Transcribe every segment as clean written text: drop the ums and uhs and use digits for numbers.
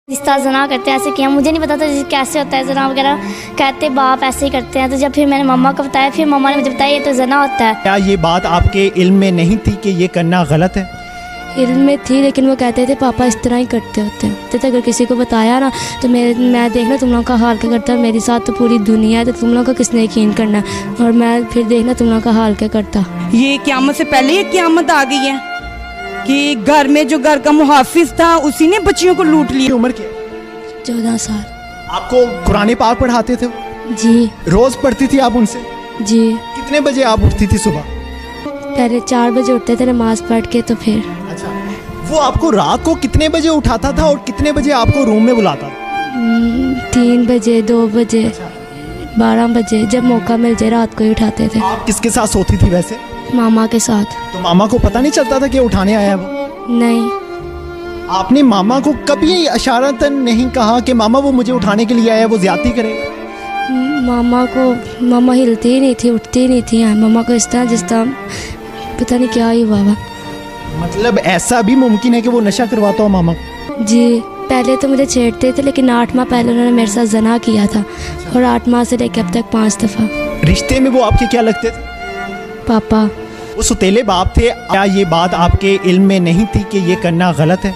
रिश्ता जना करते हैं, ऐसे किया। मुझे नहीं पता था कैसे होता है जना वगैरह, कहते बाप ऐसे ही करते हैं। तो जब फिर मैंने मम्मा को बताया, फिर मम्मा ने मुझे बताया ये तो जना होता है। क्या ये बात आपके इल्म में नहीं थी कि ये करना गलत है? इल्म में थी, लेकिन वो कहते थे पापा इस तरह ही करते होते हैं। तो अगर किसी को बताया ना तो मैं देखना तुम लोगों का हाल क्या करता। मेरे साथ तो पूरी दुनिया है, तो तुम लोगों का किसने यकीन करना। और मैं फिर देखना तुम लोगों का हाल क्या करता। ये क़यामत से पहले ये क़यामत आ गई है कि घर में जो घर का मुहाफिज था उसी ने बच्चियों को लूट लिया। उम्र क्या? 14 साल। आपको कुरान पाक पढ़ाते थे? जी। रोज पढ़ती थी आप उनसे? जी। कितने बजे आप उठती थी सुबह? पहले 4 बजे उठते थे नमाज पढ़ के, तो फिर अच्छा, वो आपको रात को कितने बजे उठाता था और कितने बजे आपको रूम में बुलाता था? 3 बजे, 2 बजे, 12 बजे, जब मौका मिल जाए रात को ही उठाते थे। आप किसके साथ सोती थी वैसे? मामा के साथ। तो मामा को पता नहीं चलता था कि उठाने आया है वो? नहीं। आपने मामा को कभी इशारतन नहीं कहा कि मामा वो मुझे उठाने के लिए आया है, वो ज्यादती करेगा? मामा हिलती ही नहीं थी, उठती ही नहीं थी। मामा को इस तरह जिस तरह पता नहीं क्या ही हुआ हुआ। मतलब ऐसा भी मुमकिन है कि वो नशा करवाता हो मामा? जी। पहले तो मुझे छेड़ते थे, लेकिन 8 माह पहले उन्होंने मेरे साथ जना किया था, और 8 माह से लेकर अब तक 5 दफ़ा। रिश्ते में वो आपके क्या लगते थे? पापा। वो सुतेले बाप थे। क्या ये बात आपके इल्म में नहीं थी कि ये करना गलत है?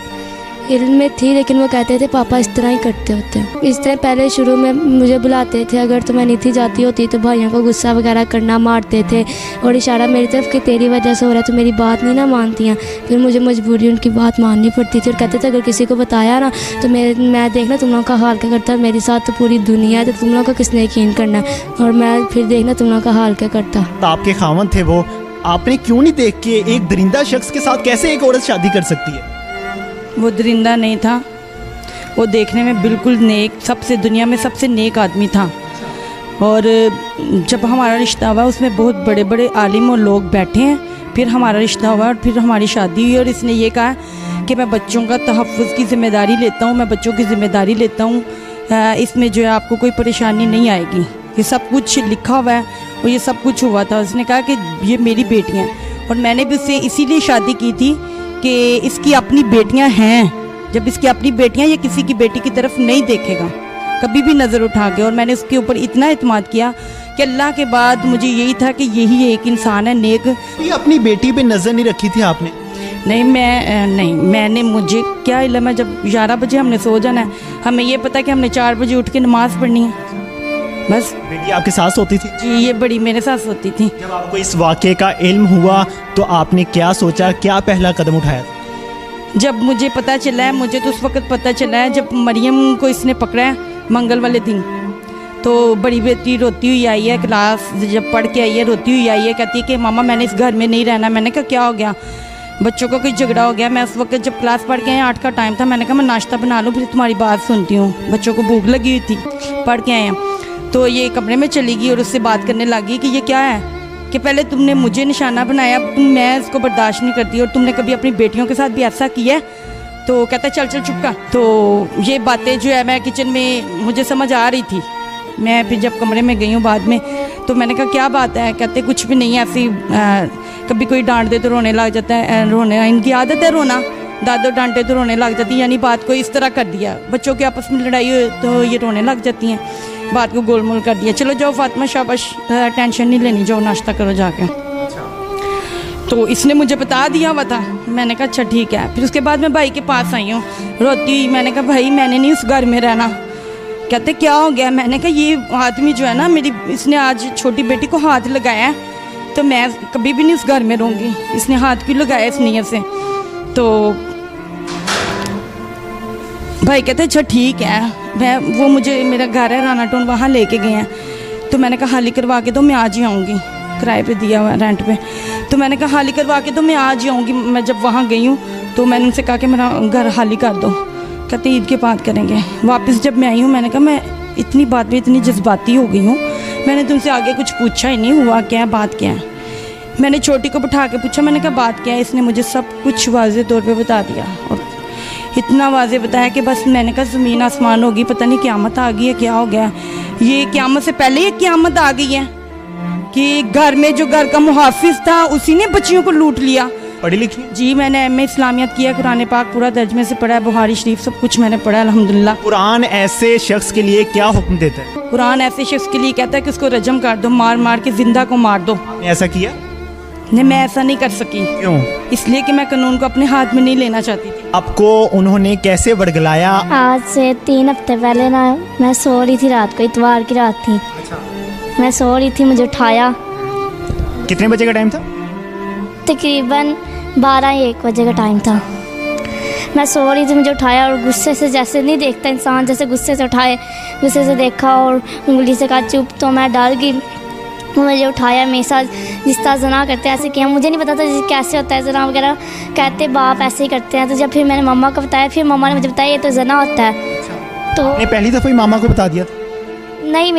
इल्म में थी, लेकिन वो कहते थे पापा इस तरह ही करते होते हैं। इस तरह पहले शुरू में मुझे बुलाते थे, अगर तो मैं नीचे जाती होती तो भाइयों को गुस्सा वगैरह करना, मारते थे और इशारा मेरी तरफ कि तेरी वजह से हो रहा है, तो मेरी बात नहीं ना मानती हैं। फिर मुझे मजबूरी उनकी बात माननी पड़ती थी, और कहते थे अगर किसी को बताया ना तो मैं देखना तुम लोगों का हाल क्या करता। मेरे साथ तो पूरी दुनिया है, तो तुम लोगों का किसने यकीन करना। और मैं फिर देखना तुम लोगों का हाल क्या करता। तो आपके खावन थे वो, आपने क्यों नहीं देख के एक दरिंदा शख्स के साथ कैसे एक औरत शादी कर सकती है? वो दरिंदा नहीं था, वो देखने में बिल्कुल नेक, सबसे दुनिया में सबसे नेक आदमी था। और जब हमारा रिश्ता हुआ उसमें बहुत बड़े बड़े आलिम और लोग बैठे हैं। फिर हमारा रिश्ता हुआ और फिर हमारी शादी हुई, और इसने ये कहा कि मैं बच्चों का तहफ़्फ़ुज़ की ज़िम्मेदारी लेता हूँ, मैं बच्चों की ज़िम्मेदारी लेता हूँ, इसमें जो है आपको कोई परेशानी नहीं आएगी। ये सब कुछ लिखा हुआ है और ये सब कुछ हुआ था। उसने कहा कि ये मेरी बेटियाँ हैं, और मैंने भी उससे इसीलिए शादी की थी कि इसकी अपनी बेटियां हैं। जब इसकी अपनी बेटियां, ये किसी की बेटी की तरफ नहीं देखेगा कभी भी नज़र उठा के। और मैंने उसके ऊपर इतना इत्मीनान किया कि अल्लाह के बाद मुझे यही था कि यही एक इंसान है नेक। ये अपनी बेटी पे नज़र नहीं रखी थी आपने? नहीं, मैंने मुझे क्या इल्म है। जब 11 बजे हमने सो जाना है, हमें ये पता है कि हमने 4 बजे उठ के नमाज़ पढ़नी है, बस। बेटी आपके साथ सोती थी? जी, ये बड़ी मेरे साथ सोती थी। जब आपको इस वाक़े का इल्म हुआ तो आपने क्या सोचा, क्या पहला कदम उठाया? जब मुझे पता चला है, मुझे तो उस वक्त पता चला है जब मरियम को इसने पकड़ा है मंगल वाले दिन, तो बड़ी बेटी रोती हुई आई है, क्लास जब पढ़ के आई है रोती हुई आई है, कहती है कि मामा मैंने इस घर में नहीं रहना। मैंने कहा क्या हो गया? बच्चों को कोई झगड़ा हो गया। मैं उस वक्त जब क्लास पढ़ के आए 8 का टाइम था, मैंने कहा मैं नाश्ता बना लूँ फिर तुम्हारी बात सुनती हूँ। बच्चों को भूख लगी हुई थी, पढ़ के आए हैं। तो ये कमरे में चली गई और उससे बात करने लगी कि ये क्या है, कि पहले तुमने मुझे निशाना बनाया, मैं इसको बर्दाश्त नहीं करती, और तुमने कभी अपनी बेटियों के साथ भी ऐसा किया है? तो कहता चल चुप कर। तो ये बातें जो है मैं किचन में मुझे समझ आ रही थी। मैं फिर जब कमरे में गई हूँ बाद में, तो मैंने कहा क्या बात है? कहते कुछ भी नहीं, ऐसी कभी कोई डांट दे तो रोने लग जाता है, रोने इनकी आदत है रोना, दादो डांटे तो रोने लग जाती है। यानी बात को इस तरह कर दिया, बच्चों की आपस में लड़ाई हो तो ये रोने लग जाती हैं, बात को गोलमोल कर दिया। चलो जाओ फातिमा, शाबाश, टेंशन नहीं लेनी, जाओ नाश्ता करो जाके। तो इसने मुझे बता दिया हुआ था। मैंने कहा अच्छा ठीक है। फिर उसके बाद मैं भाई के पास आई हूँ रोती हुई। मैंने कहा भाई मैंने नहीं उस घर में रहना। कहते क्या हो गया? मैंने कहा ये आदमी जो है ना मेरी, इसने आज छोटी बेटी को हाथ लगाया है, तो मैं कभी भी नहीं उस घर में रहूँगी। इसने हाथ क्यों लगाया इस नीयत से? तो भाई कहते अच्छा ठीक है। वो मुझे, मेरा घर है राना टाउन, वहाँ लेके गए हैं। तो मैंने कहा हाली करवा के तो मैं आज ही आऊँगी, किराए पे दिया हुआ रेंट पे। तो मैंने कहा हाली करवा के तो मैं आज ही आऊँगी। मैं जब वहाँ गई हूँ तो मैंने उनसे कहा कि मेरा घर हाली कर दो। कहते ईद के बाद करेंगे। वापस जब मैं आई हूँ, मैंने कहा मैं इतनी बात पे इतनी जज्बाती हो गई हूँ, मैंने तुमसे आगे कुछ पूछा ही नहीं, हुआ क्या है, बात क्या है? मैंने छोटी को बिठा के पूछा, मैंने कहा बात क्या है? इसने मुझे सब कुछ वाज़ेह तौर पे बता दिया, और इतना वाज़ेह बताया कि बस मैंने कहा ज़मीन आसमान होगी, पता नहीं क़यामत आ गई है, क्या हो गया। ये क़यामत से पहले ये क़यामत आ गई है कि घर में जो घर का मुहाफिज था उसी ने बच्चियों को लूट लिया। पढ़ी लिखी? जी मैंने एमए इस्लामियत किया, कुरान पाक पूरा तर्जमे से पढ़ा है, बुखारी शरीफ सब कुछ मैंने पढ़ा है अल्हम्दुलिल्लाह। कुरान ऐसे शख्स के लिए क्या हुक्म देता है? कुरान ऐसे शख्स के लिए कहता है कि उसको रजम कर दो, मार मार के जिंदा को मार दो। आपने ऐसा किया? नहीं, मैं ऐसा नहीं कर सकी। क्यों? इसलिए कि मैं कानून को अपने हाथ में नहीं लेना चाहती थी। आपको उन्होंने कैसे वर्गलाया? आज से 3 हफ्ते पहले ना मैं सो रही थी, रात को इतवार की रात थी। मैं सो रही थी, मुझे उठाया। कितने बजे का टाइम था? तकरीबन 12-1 बजे का टाइम था। मैं सो रही थी, मुझे उठाया और गुस्से से, जैसे नहीं देखता इंसान, जैसे गुस्से से उठाए, गुस्से से देखा और उंगली से कहा चुप। तो मैं डर गई, मुझे उठाया, मेरे साथ जिस तरह जना करते हैं ऐसे किया। मुझे नहीं पता था कैसे होता है जना वगैरह, कहते बाप ऐसे ही करते हैं। तो जब फिर मैंने मम्मा को बताया, फिर मम्मा ने मुझे बताया ये तो जना होता है। तो आपने पहली दफ़ा ही मामा को बता दिया था? नहीं,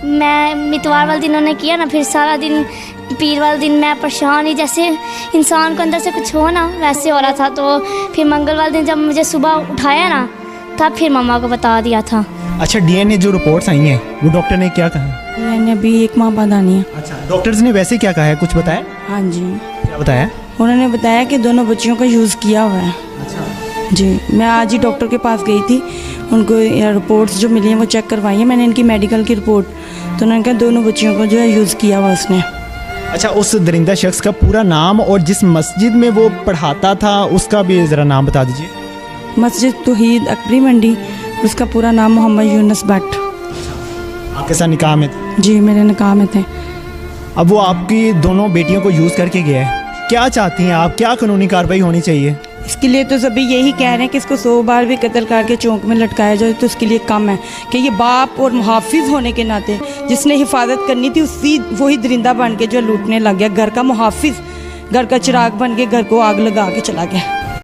मैं इतवार वाले दिन उन्होंने किया ना, फिर सारा दिन पीर वाले दिन मैं परेशान ही, जैसे इंसान को अंदर से कुछ हो ना वैसे हो रहा था। तो फिर मंगल वाले दिन जब मुझे सुबह उठाया ना, तब फिर मम्मा को बता दिया था। अच्छा, डीएनए जो रिपोर्ट्स आई हैं वो डॉक्टर ने क्या कहा? मैंने अभी 1 माह बाद आनी है। अच्छा, डॉक्टर्स ने वैसे क्या कहा है, कुछ बताया? हाँ जी, क्या बताया? उन्होंने बताया कि दोनों बच्चियों का यूज़ किया हुआ है। जी, मैं आज ही डॉक्टर के पास गई थी, उनको रिपोर्ट्स जो मिली हैं वो चेक करवाई है मैंने, इनकी मेडिकल की रिपोर्ट। तो उन्होंने कहा दोनों बच्चियों को जो है यूज़ किया हुआ उसने। अच्छा, उस दरिंदा शख्स का पूरा नाम और जिस मस्जिद में वो पढ़ाता था उसका भी ज़रा नाम बता दीजिए। मस्जिद तौहीद अकबरी मंडी, उसका पूरा नाम मोहम्मद यूनुस भट्ट। आपके साथ निकाह में थे? जी, मेरे निकाह में थे। अब वो आपकी दोनों बेटियों को यूज़ करके गया है, क्या चाहती हैं आप, क्या कानूनी कार्रवाई होनी चाहिए? इसके लिए तो सभी यही कह रहे हैं कि इसको 100 बार भी कत्ल करके चौंक में लटकाया जाए तो उसके लिए कम है कि ये बाप और मुहाफिज होने के नाते जिसने हिफाजत करनी थी उसी वही दरिंदा बन के जो लूटने लग गया। घर का मुहाफिज, घर का चिराग बन के घर को आग लगा के चला गया।